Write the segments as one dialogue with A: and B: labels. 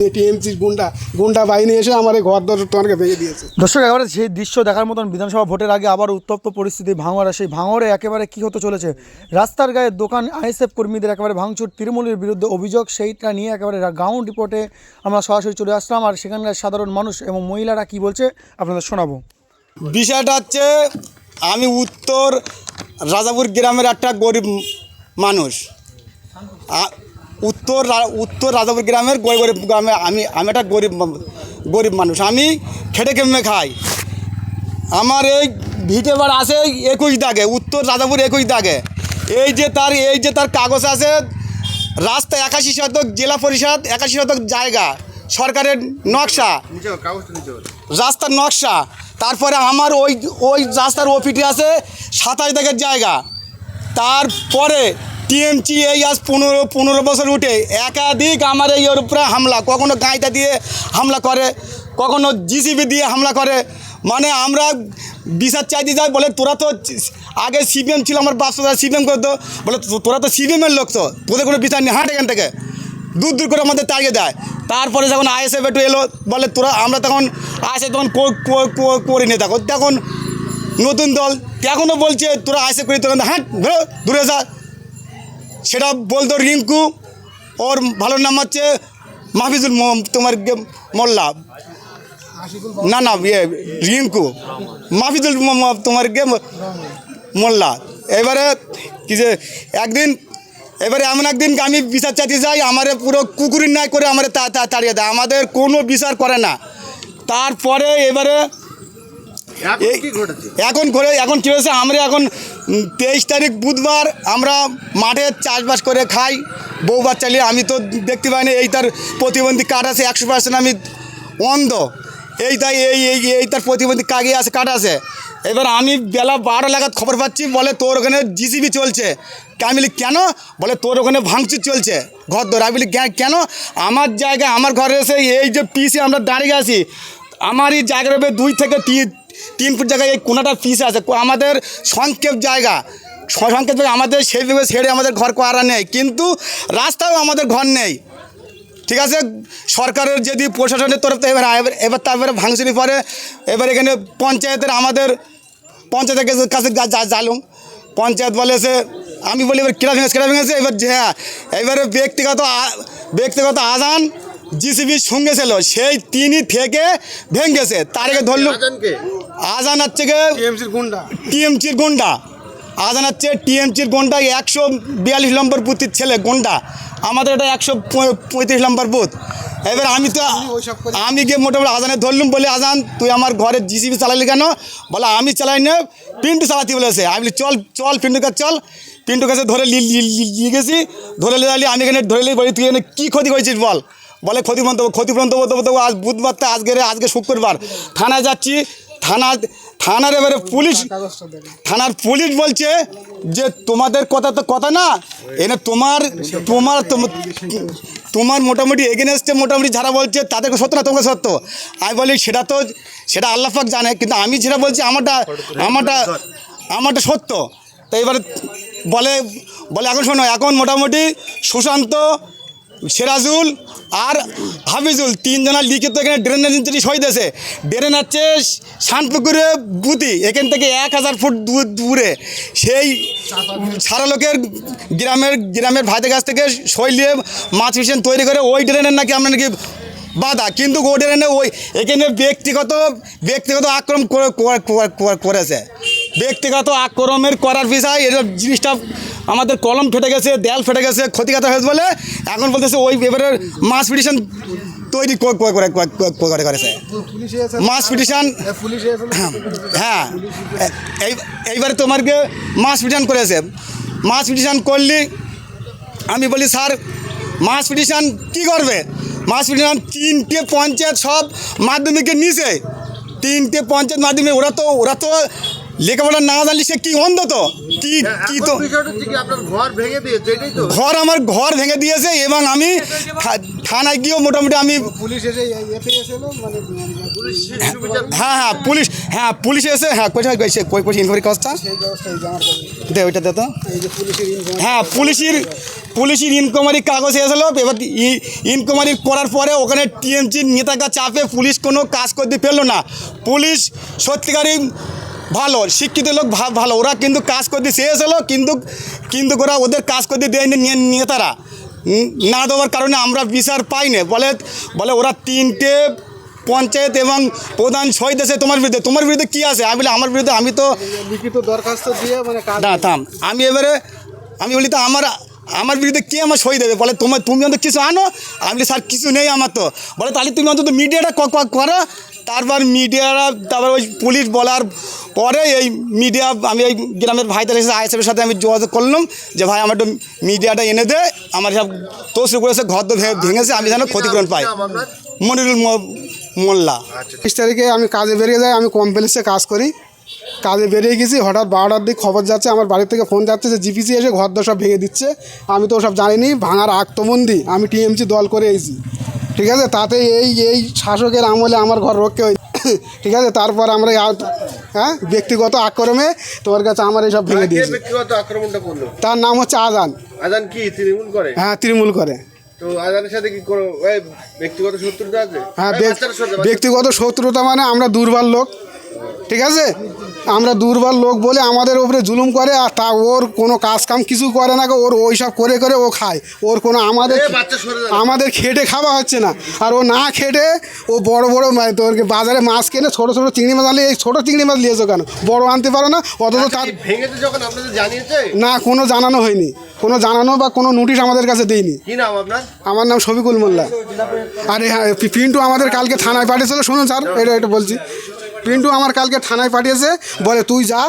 A: টিএমসির গুন্ডা বাহিনী এসে আমার এই ঘর দর তোমাকে ভেঙে দিয়েছে।
B: দর্শক, একেবারে সেই দৃশ্য দেখার মতন। বিধানসভা ভোটের আগে আবার উত্তপ্ত পরিস্থিতি ভাঙড়ে। সেই ভাঙড়ে একেবারে কী হতে চলেছে, রাস্তার গায়ে দোকান, আইএসএফ কর্মীদের একেবারে ভাঙচুর, তৃণমূলের বিরুদ্ধে অভিযোগ, সেইটা নিয়ে একেবারে গ্রাউন্ড রিপোর্টে আমরা সরাসরি চলে আসলাম। আর সেখানকার সাধারণ মানুষ এবং মহিলারা কি বলছে আপনাদের শোনাবো।
C: বিষয়টা হচ্ছে, আমি উত্তর রাজাপুর গ্রামের একটা গরিব মানুষ। উত্তর রাজাপুর গ্রামের গরিব গ্রামে আমি একটা গরিব মানুষ। আমি খেটে কেমে খাই। আমার এই ভিটে বাড়ি আছে 21 দাগে, উত্তর রাজাপুর 21 দাগে। এই যে তার কাগজ আছে, রাস্তা 81 শতক, জেলা পরিষদ 81 শতক জায়গা, সরকারের নকশা, রাস্তার নকশা। তারপরে আমার ওই রাস্তার ওপিটি আছে 27 দাগের জায়গা। তারপরে টিএমসি এই আজ 15 বছর উঠে একাধিক আমার এই ওর উপরে হামলা, কখনো গাঁইটা দিয়ে হামলা করে, কখনো জিসিবি দিয়ে হামলা করে। মানে আমরা বিচার চাইতে যাই, বলে তোরা তো আগে সিপিএম ছিল, আমার বাপসারা সিপিএম করতো, বলে তোরা তো সিপিএমের লোক, তো তোদের কোনো বিচার নেই, হাঁট এখান থেকে, দূর করে আমাদের তাড়িয়ে দেয়। তারপরে যখন আইএসএফ একটু এলো, বলে তোরা, আমরা তখন আইএসএফ তখন করি নি, তখন নতুন দল এখনও বলছে তোরা আইএসএফ করি, তখন হাঁট দূরে যা। সেটা বলতো রিঙ্কু, ওর ভালো নাম হচ্ছে মাহফিজুল তোমার মোল্লা, না রিঙ্কু মাহফিজুল তোমার মোল্লা। এবারে কি যে এবারে এমন একদিন আমি বিচার চাইতে যাই, আমার পুরো কুকুরের ন্যায় করে আমার তাড়িয়ে দেয়, আমাদের কোনো বিচার করে না। তারপরে এবারে এখন কী হয়েছে, আমরা এখন 23 তারিখ বুধবার আমরা মাঠে চাষবাস করে খাই, বউ বাচ্চা নিয়ে। আমি তো দেখতে পাইনি, এই তার প্রতিবন্ধী কার্ড আছে 100%, আমি অন্ধ, এই তার প্রতিবন্ধী কার্ড আছে। এবার আমি বেলা 12 নাগাদ খবর পাচ্ছি, বলে তোর ওখানে জিসিবি চলছে। আমি বলি কেন? বলে তোর ওখানে ভাঙচুর চলছে ঘর ধরে। আমি বলি কেন? আমার জায়গায়, আমার ঘরে এসে এই যে পিসে আমরা দাঁড়িয়ে আছি, আমারই জায়গার 2 থেকে 3 ফুট জায়গায় এই কোনাটা পিসে আছে, আমাদের সংক্ষেপ জায়গা, আমাদের সেইভাবে ছেড়ে আমাদের ঘর করা নেই, কিন্তু রাস্তাও আমাদের ঘর নেই। ঠিক আছে, সরকারের যদি প্রশাসনের তরফ থেকে এবার তারপরে ভাঙচুরি পরে, এবার এখানে পঞ্চায়েতের, আমাদের পঞ্চায়েতের কাছে জালুম, পঞ্চায়েত বলেছে, আমি বলি এবার কেরা ভেঙেছে, এবার হ্যাঁ, এবারে ব্যক্তিগত আজান জিসিবির সঙ্গে ছিল, সেই তিনি থেকে ভেঙেছে, তারকে ধরল। আজান হচ্ছে টিএমসির গুন্ডা, আজান হচ্ছে টিএমসির গুন্ডা, 142 নম্বর বুথের ছেলে গুন্ডা, আমাদের এটা 135 নম্বর বুথ। এবার আমি গিয়ে মোটামুটি আজানে ধরলুম, বলে আজান তুই আমার ঘরের জিসিবি চালালি কেন? বলে আমি চালাই না, পিন্টু চালাতে বলেছে। আমি বলি চল পিন্টুর কাছে চল। পিন্টুর কাছে ধরে নিয়ে গেছি, ধরে নিয়ে আমি এখানে ধরে নিয়ে বলি তুই এখানে কী ক্ষতি করেছিস বল। বলে ক্ষতিপূরণ দেবো আজ বুধবার, আজকে শুক্রবার। থানায় যাচ্ছি, থানার এবারে থানার পুলিশ বলছে যে তোমাদের কথা তো কথা না, এনে তোমার মোটামুটি এগেনস্টে মোটামুটি যারা বলছে তাদেরকে সত্য না, তোমাকে সত্য। আমি বলি সেটা আল্লাহ পাক জানে, কিন্তু আমি যেটা বলছি আমারটা সত্য। তো এবারে বলে এখন শোনো, এখন মোটামুটি সুশান্ত, সিরাজুল আর হাফিজুল 3 জনা লিখিত এখানে ড্রেনেজ ইঞ্জিনি সই দিয়েছে। ড্রেন হচ্ছে শানপুকুরে বুতি, এখান থেকে 1000 ফুট দূরে, সেই সারা লোকের গ্রামের ভাইদের কাছ থেকে সই নিয়ে মাছ মিশন তৈরি করে ওই ড্রেনের নাকি আমরা নাকি বাধা, কিন্তু ওই ড্রেনে এখানে ব্যক্তিগত আক্রমণ করেছে। ব্যক্তিগত আক্রমণের করার বিষয় এটা জিনিসটা আমাদের কলম ফেটে গেছে, দেয়াল ফেটে গেছে, ক্ষতিগত হয়েছে বলে এখন বলতেছে ওই এবারে মাস পিটিশন তৈরি করেছে, মাস পিটিশন। হ্যাঁ, এইবারে তোমাকে মাস পিটিশন করেছে। মাস পিটিশন করলি, আমি বলি স্যার মাস পিটিশন কী করবে? মাস পিটিশন 3টে পঞ্চায়েত সব মাধ্যমিকের নিচে, 3টে পঞ্চায়েত মাধ্যমিক, ওরা তো লেখাপড়া না জানলে সে কি অন্ধ, তো কি কি তো
D: বিষয়টা হচ্ছে কি আপনার ঘর ভেঙে দিয়েছে এটাই তো?
C: ঘর আমার ঘর ভেঙে দিয়েছে এবং আমি থানায় গিয়েও মোটামুটি আমি
A: পুলিশ এসে এতে এসেছিল মানে
D: পুলিশ শিশু বিচার
C: পুলিশ এসে কই ইনকোয়ারি কাজটা
A: সেই ব্যবস্থা এই যে আমার কাছে।
C: দে ওইটা দে তো
A: এই যে পুলিশের ইনফরমেশন
C: হ্যাঁ পুলিশের ইনকোয়ারি কাগজ এসেছিলো এবার ইনকোয়ারি করার পরে ওখানে টিএমসির নেতাকে চাপে পুলিশ কোনো কাজ করতে পারলো না। পুলিশ সত্যিকারই ভালো শিক্ষিত লোক ভালো, ওরা কিন্তু কাজ করতে চেয়েছিলো কিন্তু ওরা ওদের কাজ করতে দেয়নি নেতারা। না দেওয়ার কারণে আমরা বিচার পাই না। বলে ওরা 3টে পঞ্চায়েত এবং প্রধান শহীদ আছে তোমার বিরুদ্ধে কী আছে? আমি বলি আমার বিরুদ্ধে আমি তো
A: লিখিত দরখাস্ত দিয়ে মানে কাজ
C: না থাম আমি বলি তো আমার বিরুদ্ধে কে আমার সই দেবে? বলে তুমি অন্তত কিছু আনো। আমি বলি স্যার কিছু নেই আমার তো। বলে তাহলে তুমি অন্তত মিডিয়াটা করো। তারপর ওই পুলিশ বলার পরে এই মিডিয়া আমি ওই গ্রামের ভাইদের এসে আইএসএফের সাথে আমি যোগাযোগ করলাম যে ভাই আমার একটু মিডিয়াটা এনে দে, আমার সব তসরু করেছে, ঘর তো ভেঙেছে, আমি যেন ক্ষতিপূরণ পাই। মনিরুল মোল্লা।
A: 30 তারিখে আমি কাজে বেরিয়ে যাই, আমি কমপ্লেক্সে কাজ করি। কাজে বেরিয়ে গেছি, হঠাৎ 12টার দিকে খবর যাচ্ছে, আমার বাড়ি থেকে ফোন যাচ্ছে যে জিপিসি এসে ঘর দর সব ভেঙে দিচ্ছে। আমি তো সব জানিনি, ভাঙার আগতমন্দি আমি টিএমসি দল করে এসেছি, ঠিক আছে। তাতে এই শাসকের আমলে আমার ঘর রক্ষে হয়েছে, ঠিক আছে। তারপর আমরা ব্যক্তিগত আক্রমে তোমার কাছে আমার এইসব ভেঙে দিয়েছে।
D: ব্যক্তিগত আক্রমণটা করলো?
A: তার নাম হচ্ছে আজান।
D: আজান কি তৃণমূল করে?
A: হ্যাঁ, তৃণমূল করে।
D: তো আজানের সাথে কি কোনো ব্যক্তিগত শত্রুতা আছে?
A: হ্যাঁ,
D: বাচ্চার সাথে?
A: ব্যক্তিগত শত্রুতা মানে আমরা দুর্বল লোক, ঠিক আছে। আমরা দুর্বল লোক বলে আমাদের উপরে জুলুম করে, আর তা ওর কোনো কাজ কাম কিছু করে না, ওর ওই সব করে ও খায়। ওর কোনো আমাদের খেটে খাওয়া হচ্ছে না। আর ও না খেটে ও বড় তোর বাজারে মাছ কেনে, ছোটো চিংড়ি মাছ আনলে এই ছোটো চিংড়ি মাছ নিয়েছো কেন? বড় আনতে পারো না? অথচ তার
D: ভেঙেছে যখন আপনাদের জানিয়েছে
A: না, কোনো জানানো হয়নি, কোনো জানানো বা কোনো নোটিশ আমাদের কাছে দেয়নি।
D: কি নাম আপনার?
A: আমার নাম শফিকুল মোল্লা। আরে হ্যাঁ, পিন্টু আমাদের কালকে থানায় পাঠিয়েছিল। শুনুন স্যার, এটা বলছি, পিন্টু আমার কালকে থানায় পাঠিয়েছে, বলে তুই যা,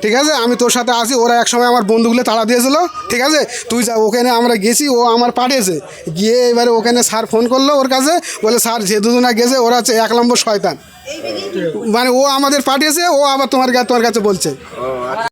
A: ঠিক আছে, আমি তোর সাথে আসি। ওরা একসময় আমার বন্ধুগুলো তাড়া দিয়েছিল, ঠিক আছে, তুই যা। ওখানে আমরা গেছি, ও আমার পাঠিয়েছে, গিয়ে এবারে ওখানে স্যার ফোন করলো ওর কাছে, বলে স্যার যে দুজনা গেছে ওরা হচ্ছে 1 নম্বর শয়তান, মানে ও আমাদের পাঠিয়েছে, ও আবার তোমার কাছে বলছে।